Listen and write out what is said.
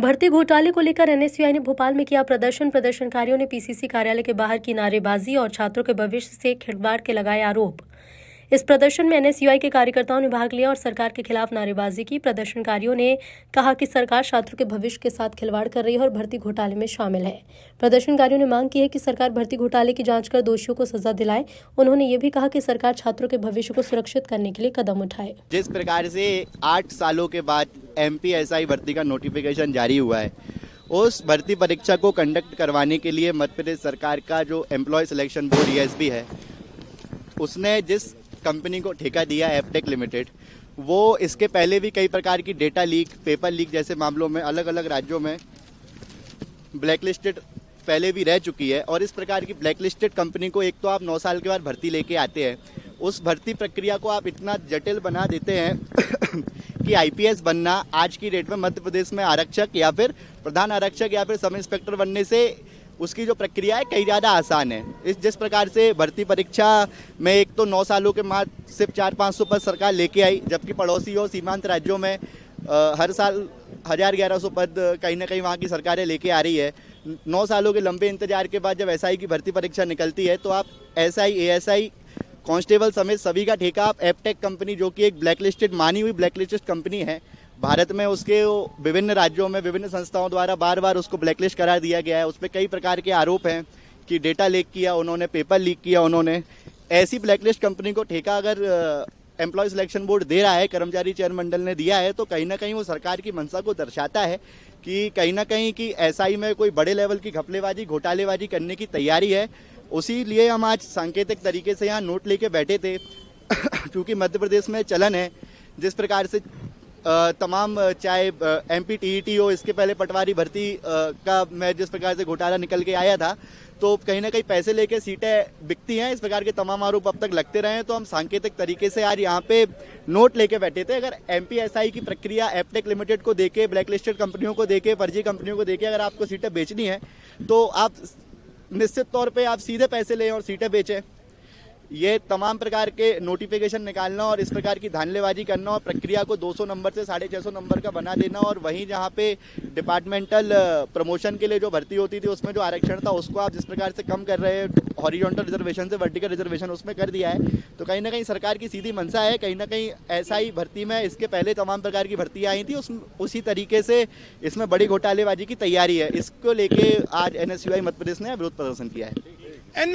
भर्ती घोटाले को लेकर एनएसयूआई ने भोपाल में किया प्रदर्शन। प्रदर्शनकारियों ने पीसीसी कार्यालय के बाहर की नारेबाजी और छात्रों के भविष्य से खिलवाड़ के लगाए आरोप। इस प्रदर्शन में एनएसयूआई के कार्यकर्ताओं ने भाग लिया और सरकार के खिलाफ नारेबाजी की। प्रदर्शनकारियों ने कहा कि सरकार छात्रों के भविष्य के साथ खिलवाड़ कर रही है और भर्ती घोटाले में शामिल है। प्रदर्शनकारियों ने मांग की है कि सरकार भर्ती घोटाले की जांच कर दोषियों को सजा दिलाए। उन्होंने ये भी कहा कि सरकार छात्रों के भविष्य को सुरक्षित करने के लिए कदम उठाए। जिस प्रकार से 8 सालों के बाद एमपीएसआई भर्ती का नोटिफिकेशन जारी हुआ है, उस भर्ती परीक्षा को कंडक्ट करवाने के लिए मध्य प्रदेश सरकार का जो एम्प्लॉय सिलेक्शन बोर्ड ईएसबी है, उसने जिस कंपनी को ठेका दिया एपटेक लिमिटेड, वो इसके पहले भी कई प्रकार की डेटा लीक, पेपर लीक जैसे मामलों में अलग अलग राज्यों में ब्लैकलिस्टेड पहले भी रह चुकी है। और इस प्रकार की ब्लैकलिस्टेड कंपनी को एक तो आप 9 साल के बाद भर्ती लेके आते हैं, उस भर्ती प्रक्रिया को आप इतना जटिल बना देते हैं कि आईपीएस बनना आज की डेट में मध्य प्रदेश में आरक्षक या फिर प्रधान आरक्षक या फिर सब इंस्पेक्टर बनने से उसकी जो प्रक्रिया है कई ज़्यादा आसान है। जिस प्रकार से भर्ती परीक्षा में एक तो 9 सालों के बाद सिर्फ 400-500 पद सरकार लेके आई, जबकि पड़ोसी और सीमांत राज्यों में हर साल 1000-1100 पद कहीं ना कहीं वहाँ की सरकारें लेके आ रही है। 9 सालों के लंबे इंतजार के बाद जब एसआई की भर्ती परीक्षा निकलती है तो आप एसआई, एएसआई, कांस्टेबल समेत सभी का ठेका आप एपटेक कंपनी, जो कि एक ब्लैकलिस्टेड मानी हुई ब्लैकलिस्टेड कंपनी है भारत में, उसके विभिन्न राज्यों में विभिन्न संस्थाओं द्वारा बार बार उसको ब्लैकलिस्ट करा दिया गया है। उस पर कई प्रकार के आरोप हैं कि डेटा लीक किया उन्होंने, पेपर लीक किया उन्होंने। ऐसी ब्लैकलिस्ट कंपनी को ठेका अगर एम्प्लॉय सिलेक्शन बोर्ड दे रहा है, कर्मचारी चयन मंडल ने दिया है, तो कहीं ना कहीं वो सरकार की मंशा को दर्शाता है कि कहीं ना कहीं कि एसआई में कोई बड़े लेवल की घपलेबाजी, घोटालेबाजी करने की तैयारी है। उसी लिए हम आज सांकेतिक तरीके से यहाँ नोट लेके बैठे थे क्योंकि मध्य प्रदेश में चलन है जिस प्रकार से तमाम चाहे एमपी टीईटी हो, इसके पहले पटवारी भर्ती का मैं जिस प्रकार से घोटाला निकल के आया था, तो कहीं ना कहीं पैसे लेके सीटें बिकती हैं। इस प्रकार के तमाम आरोप अब तक लगते रहे हैं, तो हम सांकेतिक तरीके से आज यहाँ पे नोट लेके बैठे थे। अगर एमपीएसआई की प्रक्रिया एपटेक लिमिटेड को देके, ब्लैकलिस्टेड कंपनियों को देके, फर्जी कंपनियों को देके अगर आपको सीटें बेचनी है तो आप निश्चित तौर पे आप सीधे पैसे लें और सीटें बेचें। ये तमाम प्रकार के नोटिफिकेशन निकालना और इस प्रकार की धांधलेबाजी करना और प्रक्रिया को 200 नंबर से 650 नंबर का बना देना, और वहीं जहाँ पे डिपार्टमेंटल प्रमोशन के लिए जो भर्ती होती थी उसमें जो आरक्षण था उसको आप जिस प्रकार से कम कर रहे हैं, हॉरिजॉन्टल रिजर्वेशन से वर्टिकल रिजर्वेशन उसमें कर दिया है, तो कहीं ना कहीं सरकार की सीधी मंशा है। कहीं ना कहीं एसआई भर्ती में इसके पहले तमाम प्रकार की भर्तियाँ आई थी, उसी तरीके से इसमें बड़ी घोटालेबाजी की तैयारी है। इसको लेके आज एनएसयूआई मध्य प्रदेश ने विरोध प्रदर्शन किया है।